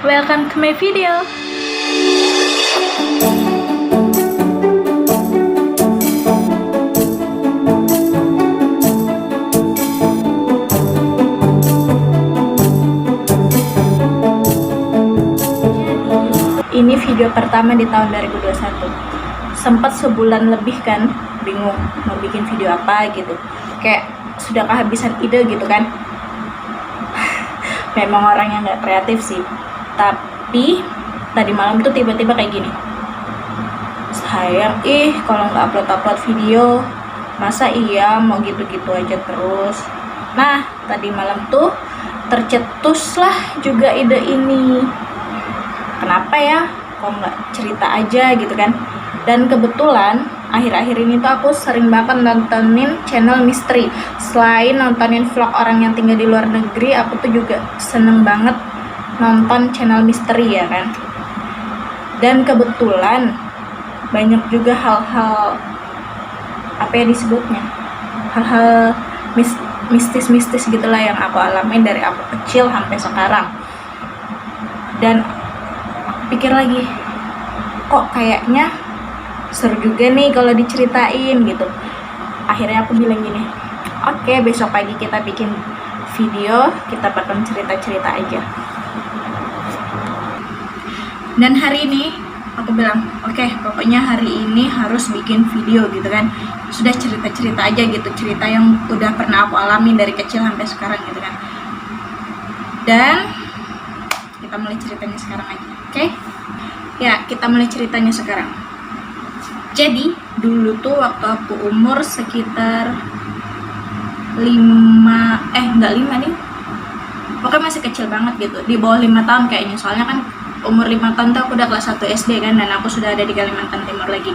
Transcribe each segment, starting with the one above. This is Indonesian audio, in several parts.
Welcome to my video. Ini video pertama di tahun 2021. Sempat sebulan lebih kan, bingung mau bikin video apa gitu. Kayak sudah kehabisan ide gitu kan. Memang orang yang nggak kreatif sih. Tapi tadi malam tuh tiba-tiba kayak gini. Sayang, kalau nggak upload video, masa iya mau gitu-gitu aja terus. Nah, tadi malam tuh tercetuslah juga ide ini. Kenapa ya kok nggak cerita aja gitu kan. Dan kebetulan akhir-akhir ini tuh aku sering banget nontonin channel misteri. Selain nontonin vlog orang yang tinggal di luar negeri, aku tuh juga seneng banget nonton channel misteri ya kan. Dan kebetulan banyak juga hal-hal apa ya disebutnya, hal-hal mistis-mistis gitulah yang aku alamin dari aku kecil sampai sekarang. Dan pikir lagi, kok kayaknya seru juga nih kalau diceritain gitu. Akhirnya aku bilang gini, oke, besok pagi kita bikin video, kita bakal cerita-cerita aja. Dan hari ini aku bilang, oke, pokoknya hari ini harus bikin video gitu kan. Sudah cerita-cerita aja gitu, cerita yang udah pernah aku alami dari kecil sampai sekarang gitu kan. Dan kita mulai ceritanya sekarang aja. Oke? Ya, kita mulai ceritanya sekarang. Jadi, dulu tuh waktu aku umur sekitar 5 nih. Pokoknya masih kecil banget gitu. Di bawah 5 tahun kayaknya. Soalnya kan umur 5 tahun tuh aku udah kelas 1 SD kan, dan aku sudah ada di Kalimantan Timur lagi.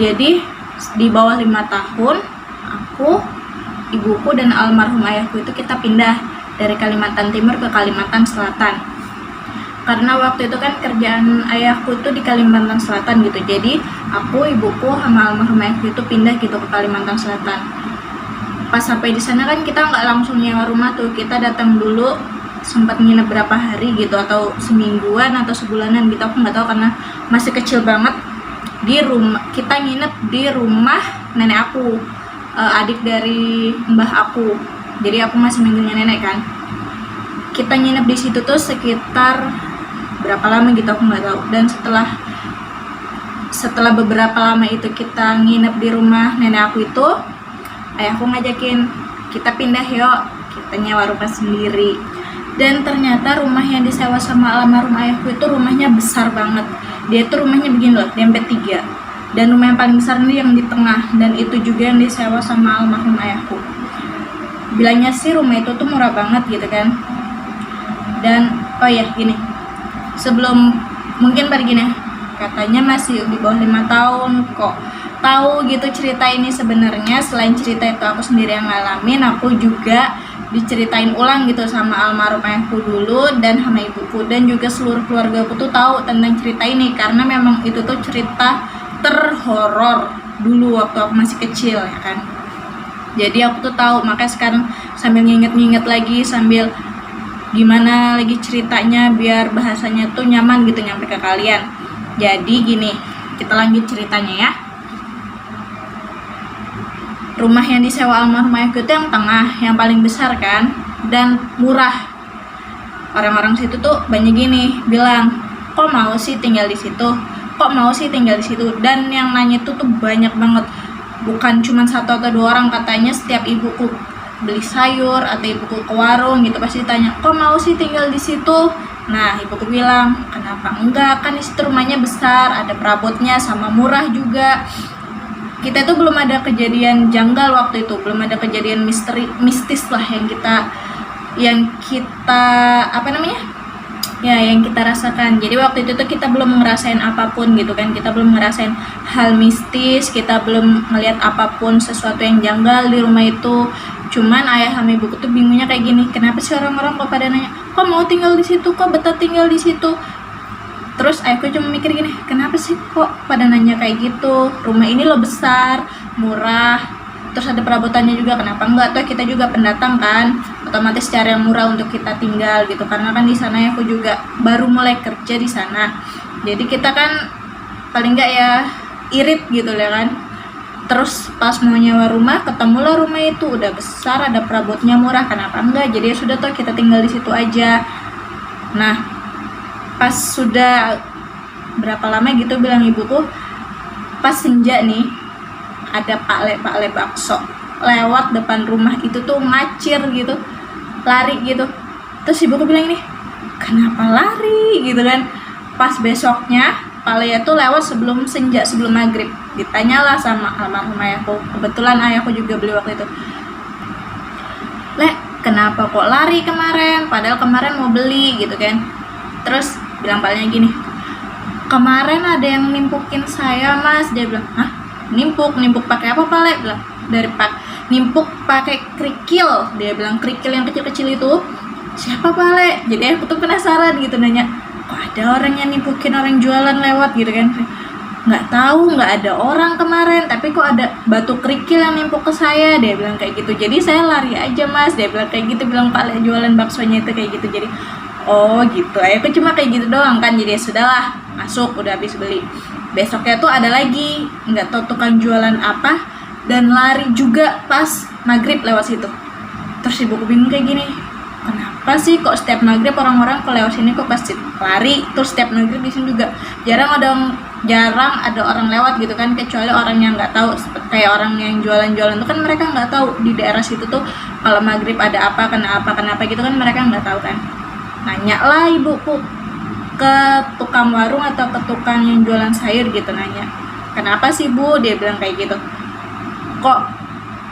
Jadi, di bawah 5 tahun, aku, ibuku dan almarhum ayahku itu kita pindah dari Kalimantan Timur ke Kalimantan Selatan. Karena waktu itu kan kerjaan ayahku itu di Kalimantan Selatan gitu. Jadi aku, ibuku, sama almarhum ayahku itu pindah gitu ke Kalimantan Selatan. Pas sampai di sana kan kita nggak langsung nyewa rumah tuh. Kita datang dulu, sempat nginep berapa hari gitu, atau semingguan atau sebulanan gitu, aku nggak tahu karena masih kecil banget. Di rumah kita nginep di rumah nenek aku, adik dari mbah aku. Jadi aku masih manggilnya nenek kan. Kita nginep di situ tuh sekitar berapa lama gitu aku nggak tahu. Dan setelah beberapa lama itu kita nginep di rumah nenek aku itu, ayahku ngajakin kita pindah yuk, kita nyewa rumah sendiri. Dan ternyata rumah yang disewa sama almarhum ayahku itu rumahnya besar banget. Dia tuh rumahnya begini loh, dempet 3. Dan rumah yang paling besar ini yang di tengah, dan itu juga yang disewa sama almarhum ayahku. Bilangnya sih rumah itu tuh murah banget gitu kan. Dan oh ya gini, sebelum mungkin begini, katanya masih di bawah 5 tahun kok tahu gitu cerita ini. Sebenarnya selain cerita itu aku sendiri yang ngalamin, aku juga diceritain ulang gitu sama almarhum ayahku dulu dan sama ibuku, dan juga seluruh keluarga aku tuh tahu tentang cerita ini karena memang itu tuh cerita terhoror dulu waktu aku masih kecil ya kan. Jadi aku tuh tahu, makanya sekarang sambil nginget-nginget lagi, sambil gimana lagi ceritanya biar bahasanya tuh nyaman gitu nyampe ke kalian. Jadi gini, kita lanjut ceritanya ya. Rumah yang disewa almarhum ayahku itu yang tengah, yang paling besar kan, dan murah. Orang-orang situ tuh banyak gini bilang, kok mau sih tinggal di situ, kok mau sih tinggal di situ. Dan yang nanya itu tuh banyak banget, bukan cuma 1 atau 2 orang. Katanya setiap ibuku beli sayur atau ibuku ke warung gitu pasti ditanya, kok mau sih tinggal di situ. Nah, ibuku bilang, kenapa enggak, kan di situ rumahnya besar, ada perabotnya, sama murah juga. Kita itu belum ada kejadian janggal waktu itu, belum ada kejadian mistis lah yang kita yang kita rasakan. Jadi waktu itu tuh kita belum ngerasain apapun gitu kan, kita belum ngerasain hal mistis, kita belum ngelihat apapun sesuatu yang janggal di rumah itu. Cuman ayah sama ibuku tuh bingungnya kayak gini, kenapa sih orang-orang kok pada nanya, kok mau tinggal di situ, kok betah tinggal di situ. Terus ayahku cuma mikir gini, kenapa sih kok pada nanya kayak gitu, rumah ini lo besar, murah, terus ada perabotannya juga, kenapa enggak, tuh kita juga pendatang kan, otomatis cari yang murah untuk kita tinggal gitu, karena kan di sana aku juga baru mulai kerja di sana, jadi kita kan paling nggak ya irit gitu ya kan. Terus pas mau nyewa rumah, ketemulah rumah itu udah besar, ada perabotnya murah, kenapa enggak, jadi ya sudah toh kita tinggal di situ aja. Nah pas sudah berapa lama gitu bilang ibuku, pas senja nih ada pak le bakso lewat depan rumah itu tuh ngacir gitu, lari gitu. Terus ibuku bilang ini, kenapa lari gitu kan. Pas besoknya pak le tuh lewat sebelum senja, sebelum maghrib. Ditanyalah sama almarhum ayahku, kebetulan ayahku juga beli waktu itu, "Le, kenapa kok lari kemarin, padahal kemarin mau beli," gitu kan. Terus bilang palenya gini, "Kemarin ada yang nimpukin saya mas." Dia bilang, "Hah? Nimpuk pakai apa Pak Le?" Bilang, nimpuk pakai kerikil." Dia bilang, "Kerikil yang kecil-kecil itu." "Siapa Pak Le?" Jadi aku tuh penasaran gitu nanya, kok ada orang yang nimpukin orang jualan lewat gitu kan. "Nggak tahu, nggak ada orang kemarin, tapi kok ada batu kerikil yang nimpuk ke saya." Dia bilang kayak gitu. "Jadi saya lari aja mas." Dia bilang kayak gitu, bilang Pak Le jualan baksonya itu kayak gitu. Jadi oh gitu, aku cuma kayak gitu doang kan. Jadi ya sudahlah, masuk, udah habis beli. Besoknya tuh ada lagi, nggak tahu tukang jualan apa, dan lari juga pas maghrib lewat situ. Terus ibuku bingung kayak gini, kenapa sih kok setiap maghrib orang-orang kalau lewat sini kok pasti lari. Terus setiap maghrib di sini juga jarang ada orang lewat gitu kan, kecuali orang yang nggak tahu, kayak orang yang jualan-jualan itu kan mereka nggak tahu di daerah situ tuh kalau maghrib ada apa, kenapa gitu kan, mereka nggak tahu kan. Nanya lah ibuku ke tukang warung atau ke tukang yang jualan sayur gitu, nanya, "Kenapa sih Bu?" Dia bilang kayak gitu, "Kok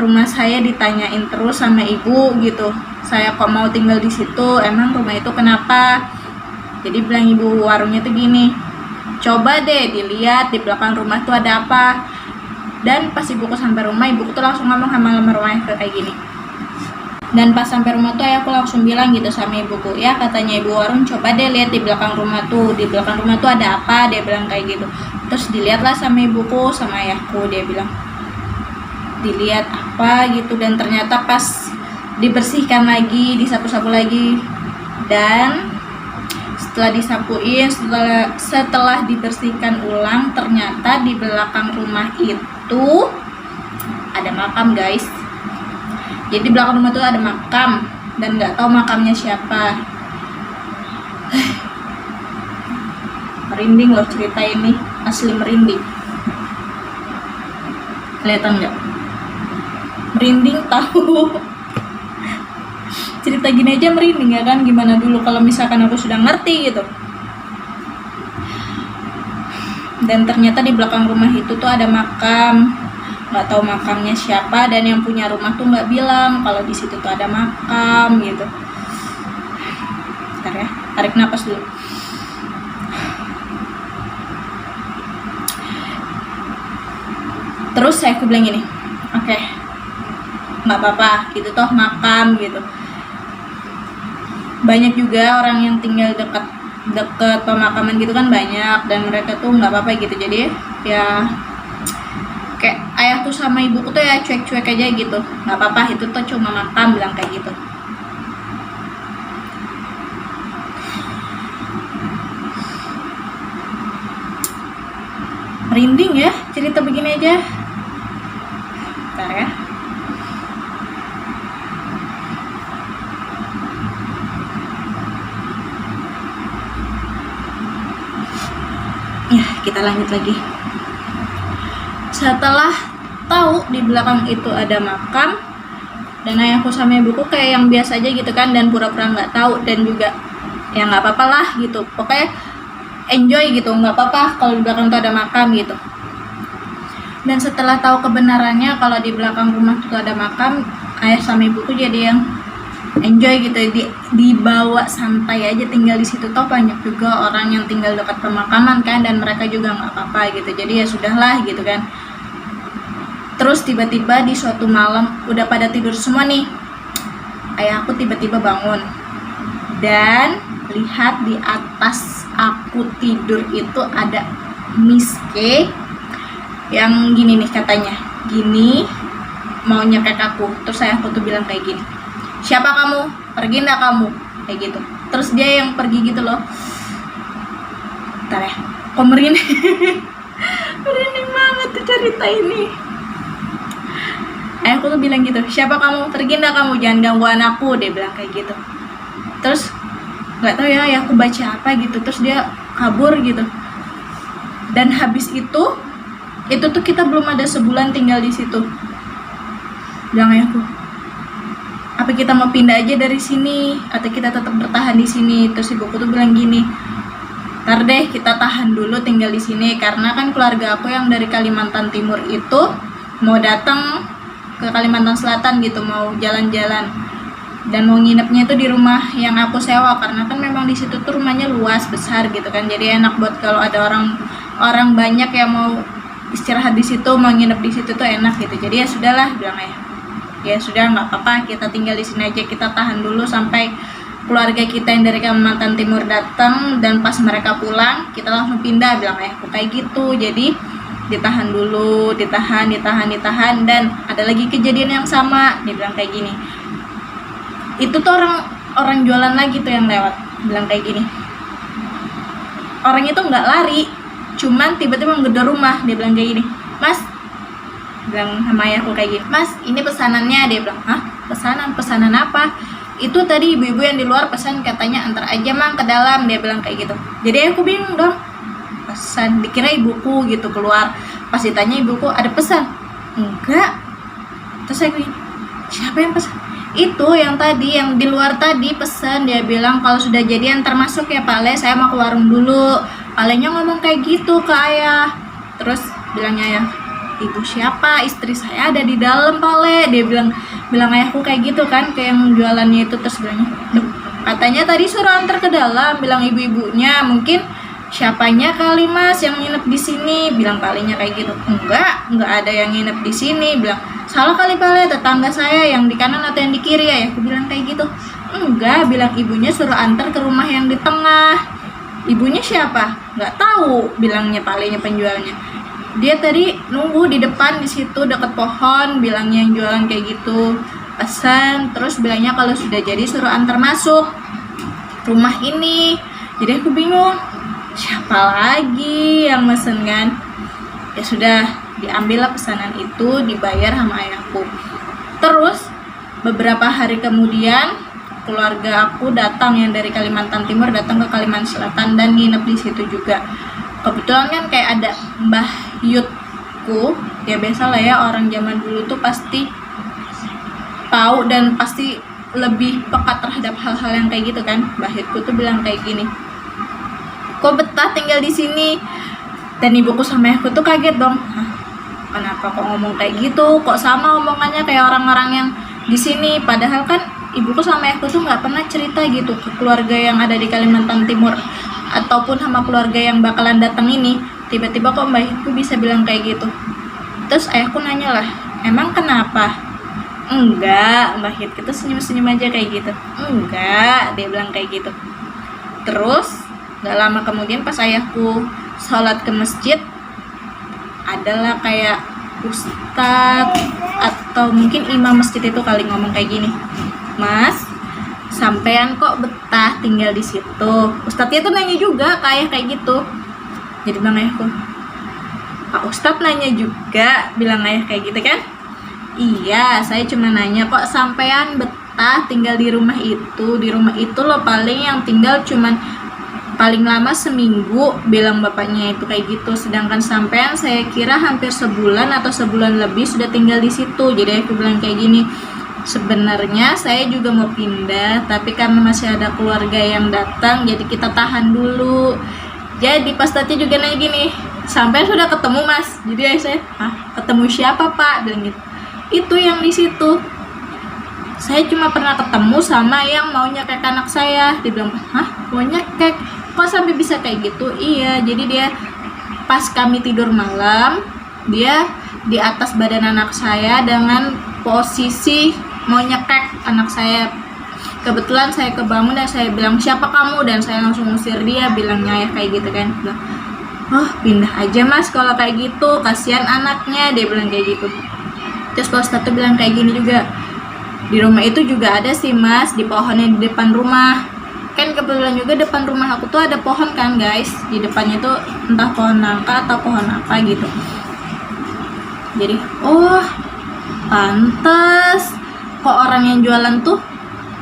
rumah saya ditanyain terus sama ibu gitu, saya kok mau tinggal di situ, emang rumah itu kenapa?" Jadi bilang ibu warungnya tuh gini, "Coba deh dilihat di belakang rumah tuh ada apa." Dan pas ibuku sampai rumah, ibuku tuh langsung ngomong sama almarhum rumahnya kayak gini. Dan pas sampai rumah tuh aku langsung bilang gitu sama ibuku, "Ya katanya ibu warung, coba deh lihat di belakang rumah tuh, di belakang rumah tuh ada apa." Dia bilang kayak gitu. Terus dilihatlah sama ibuku sama ayahku, dia bilang dilihat apa gitu, dan ternyata pas dibersihkan lagi, disapu-sapu lagi, dan setelah disapuin, setelah dibersihkan ulang, ternyata di belakang rumah itu ada makam guys. Jadi di belakang rumah tuh ada makam, dan nggak tahu makamnya siapa. Merinding loh cerita ini, asli merinding. Kelihatan nggak? Merinding tahu. Cerita gini aja merinding ya kan, gimana dulu kalau misalkan aku sudah ngerti gitu. Dan ternyata di belakang rumah itu tuh ada makam. Nggak tahu makamnya siapa, dan yang punya rumah tuh nggak bilang kalau di situ tuh ada makam gitu. Bentar ya, tarik napas dulu. Terus saya bilang gini, oke, nggak apa-apa, itu toh makam gitu. Banyak juga orang yang tinggal dekat pemakaman gitu kan, banyak, dan mereka tuh nggak apa-apa gitu. Jadi ya kayak ayahku sama ibuku tuh ya cuek-cuek aja gitu, nggak apa-apa, itu tuh cuma makam, bilang kayak gitu. Merinding ya cerita begini aja. Bentar ya. Ya, kita lanjut lagi. Setelah tahu di belakang itu ada makam, dan ayahku sama ibuku kayak yang biasa aja gitu kan, dan pura-pura nggak tahu, dan juga ya nggak apa-apa lah gitu, pokoknya enjoy gitu, nggak apa-apa kalau di belakang itu ada makam gitu. Dan setelah tahu kebenarannya kalau di belakang rumah itu ada makam, ayah sama ibuku jadi yang enjoy gitu, dibawa santai aja tinggal di situ. Toh banyak juga orang yang tinggal dekat pemakaman kan, dan mereka juga nggak apa-apa gitu, jadi ya sudahlah gitu kan. Terus tiba-tiba di suatu malam udah pada tidur semua nih, ayahku tiba-tiba bangun dan lihat di atas aku tidur itu ada miske yang gini nih, katanya gini mau nyekek aku. Terus ayahku tuh bilang kayak gini, siapa kamu, pergi nggak kamu, kayak gitu. Terus dia yang pergi gitu loh. Bentar ya, kok merinding. Merinding banget tuh cerita ini. Ayahku tuh bilang gitu, siapa kamu, pergi nggak kamu, jangan ganggu anakku, dia bilang kayak gitu. Terus nggak tahu ya ayahku baca apa gitu, terus dia kabur gitu. Dan habis itu tuh kita belum ada sebulan tinggal di situ. Bilang ayahku, apa kita mau pindah aja dari sini atau kita tetap bertahan di sini? Terus ibuku tuh bilang gini, ntar deh kita tahan dulu tinggal di sini, karena kan keluarga aku yang dari Kalimantan Timur itu mau datang ke Kalimantan Selatan gitu, mau jalan-jalan dan mau nginepnya itu di rumah yang aku sewa, karena kan memang di situ tuh rumahnya luas besar gitu kan, jadi enak buat kalau ada orang banyak yang mau istirahat di situ, mau nginep di situ tuh enak gitu. Jadi ya sudahlah, bilang ya sudah nggak apa-apa, kita tinggal di sini aja, kita tahan dulu sampai keluarga kita yang dari Kalimantan Timur datang, dan pas mereka pulang kita langsung pindah, bilang ayahku kayak gitu. Jadi ditahan dulu, ditahan, dan ada lagi kejadian yang sama, dia bilang kayak gini. Itu tuh orang jualan lagi tuh yang lewat, bilang kayak gini, orang itu nggak lari, cuman tiba-tiba menggedor rumah, dia bilang kayak gini, mas, bilang sama ayahku kayak gini, mas ini pesanannya, dia bilang, hah pesanan apa? Itu tadi ibu-ibu yang di luar pesan, katanya antar aja mang ke dalam, dia bilang kayak gitu. Jadi aku bingung dong, pesan, dikira ibuku gitu keluar, pas ditanya ibuku ada pesan, enggak. Terus saya bilang, siapa yang pesan? Itu yang tadi, yang di luar tadi pesan, dia bilang kalau sudah jadi antar masuk ya Pak Le, saya mau ke warung dulu. Pak Le-nya ngomong kayak gitu ke ayah. Terus bilangnya ya, ibu siapa, istri saya ada di dalam Pak Le, dia bilang ayahku kayak gitu kan, kayak yang jualannya itu. Terus bilangnya, katanya tadi suruh antar ke dalam, bilang ibu-ibunya, mungkin siapanya kali mas yang nginep di sini, bilang palingnya kayak gitu. Enggak ada yang nginep di sini, bilang salah kali pale, tetangga saya yang di kanan atau yang di kiri ya, aku bilang kayak gitu. Enggak, bilang ibunya suruh antar ke rumah yang di tengah. Ibunya siapa? Nggak tahu, bilangnya palingnya penjualnya. Dia tadi nunggu di depan di situ deket pohon, bilangnya yang jualan kayak gitu. Pesan, terus bilangnya kalau sudah jadi suruh antar masuk rumah ini. Jadi aku bingung, siapa lagi yang mesen kan? Ya sudah, diambillah pesanan itu, dibayar sama ayahku. Terus beberapa hari kemudian keluarga aku datang yang dari Kalimantan Timur datang ke Kalimantan Selatan dan nginep di situ juga. Kebetulan kan kayak ada Mbah Yutku, ya biasa lah ya, orang zaman dulu tuh pasti tahu dan pasti lebih peka terhadap hal-hal yang kayak gitu kan. Mbah Yutku tuh bilang kayak gini, kok betah tinggal di sini? Dan ibuku sama ayahku tuh kaget dong. Hah, kenapa kok ngomong kayak gitu? Kok sama omongannya kayak orang-orang yang di sini? Padahal kan ibuku sama ayahku tuh nggak pernah cerita gitu ke keluarga yang ada di Kalimantan Timur ataupun sama keluarga yang bakalan datang ini. Tiba-tiba kok mbak ayahku bisa bilang kayak gitu. Terus ayahku nanya lah, emang kenapa? Enggak, mbak ayahku tuh senyum-senyum aja kayak gitu. Enggak, dia bilang kayak gitu. Terus gak lama kemudian pas ayahku sholat ke masjid, adalah kayak ustadz atau mungkin imam masjid itu kali ngomong kayak gini, mas, sampean kok betah tinggal di situ? Ustadznya tuh nanya juga ke ayah kayak gitu. Jadi bilang ayahku, pak ustadz nanya juga, bilang ayah kayak gitu kan. Iya, saya cuma nanya kok sampean betah tinggal di rumah itu. Di rumah itu loh paling yang tinggal cuman paling lama seminggu, bilang bapaknya itu kayak gitu. Sedangkan sampean saya kira hampir sebulan atau sebulan lebih sudah tinggal di situ. Jadi aku bilang kayak gini, sebenarnya saya juga mau pindah, tapi karena masih ada keluarga yang datang, jadi kita tahan dulu. Jadi pas tadi juga nanya gini, sampai sudah ketemu mas? Jadi saya, hah, ketemu siapa pak? Bilang gitu. Itu yang di situ. Saya cuma pernah ketemu sama yang mau nyekek anak saya. Dia bilang, hah, mau nyekek? Kok sampai bisa kayak gitu? Iya, jadi dia pas kami tidur malam, dia di atas badan anak saya dengan posisi mau nyekek anak saya. Kebetulan saya kebangun dan saya bilang, siapa kamu? Dan saya langsung usir dia, bilangnya ya kayak gitu kan. Bilang, oh pindah aja mas kalau kayak gitu, kasihan anaknya, dia bilang kayak gitu. Terus Pak Ustadz tuh bilang kayak gini juga, Di rumah itu juga ada sih mas, di pohonnya di depan rumah. Kan kebetulan juga depan rumah aku tuh ada pohon kan guys, di depannya tuh entah pohon nangka atau pohon apa gitu. Jadi oh pantes kok orang yang jualan tuh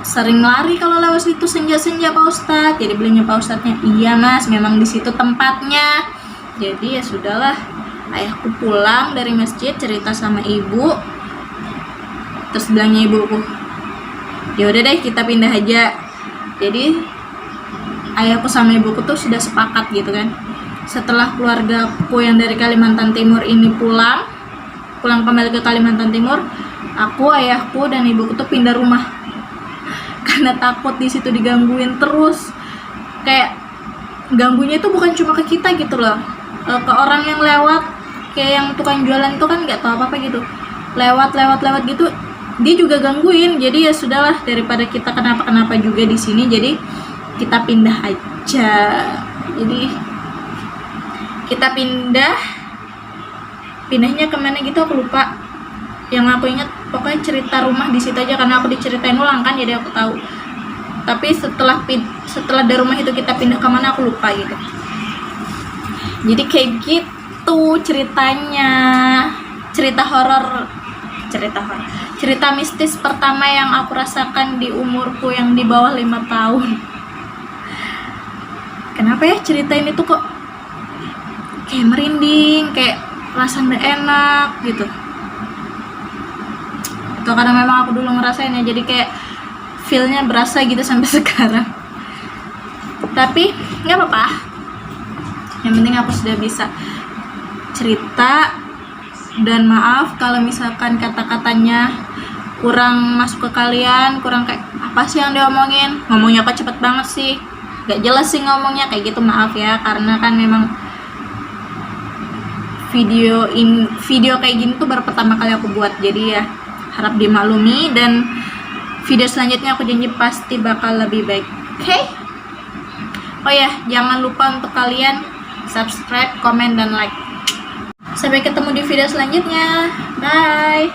sering lari kalau lewat situ senja-senja Pak Ustadz. Jadi belinya Pak Ustadznya, iya mas memang di situ tempatnya. Jadi ya sudahlah, ayahku pulang dari masjid cerita sama ibu, terus bilangnya ibuku, ya udah deh kita pindah aja. Jadi ayahku sama ibuku tuh sudah sepakat gitu kan. Setelah keluargaku yang dari Kalimantan Timur ini pulang kembali ke Kalimantan Timur, aku, ayahku dan ibuku tuh pindah rumah karena takut di situ digangguin terus. Kayak ganggunya itu bukan cuma ke kita gitu loh, ke orang yang lewat, kayak yang tukang jualan itu kan nggak tahu apa gitu, lewat gitu dia juga gangguin. Jadi ya sudahlah, daripada kita kenapa juga di sini, jadi kita pindah aja. Jadi kita pindahnya kemana gitu aku lupa. Yang aku ingat pokoknya cerita rumah di situ aja karena aku diceritain ulang kan, jadi aku tahu. Tapi setelah dari rumah itu kita pindah kemana aku lupa gitu. Jadi kayak gitu ceritanya, cerita mistis pertama yang aku rasakan di umurku yang di bawah 5 tahun. Kenapa ya cerita ini tuh kok kayak merinding, kayak rasanya enak gitu. Itu karena memang aku dulu ngerasain ya, jadi kayak feel-nya berasa gitu sampai sekarang. Tapi nggak apa-apa, yang penting aku sudah bisa cerita. Dan maaf kalau misalkan kata-katanya kurang masuk ke kalian, kurang kayak apa sih yang ngomongnya kok cepet banget sih, gak jelas sih ngomongnya kayak gitu, maaf ya. Karena kan memang video kayak gini tuh baru pertama kali aku buat, jadi ya harap dimaklumi. Dan video selanjutnya aku janji pasti bakal lebih baik, oke? Oh ya, jangan lupa untuk kalian subscribe, komen, dan like. Sampai ketemu di video selanjutnya. Bye.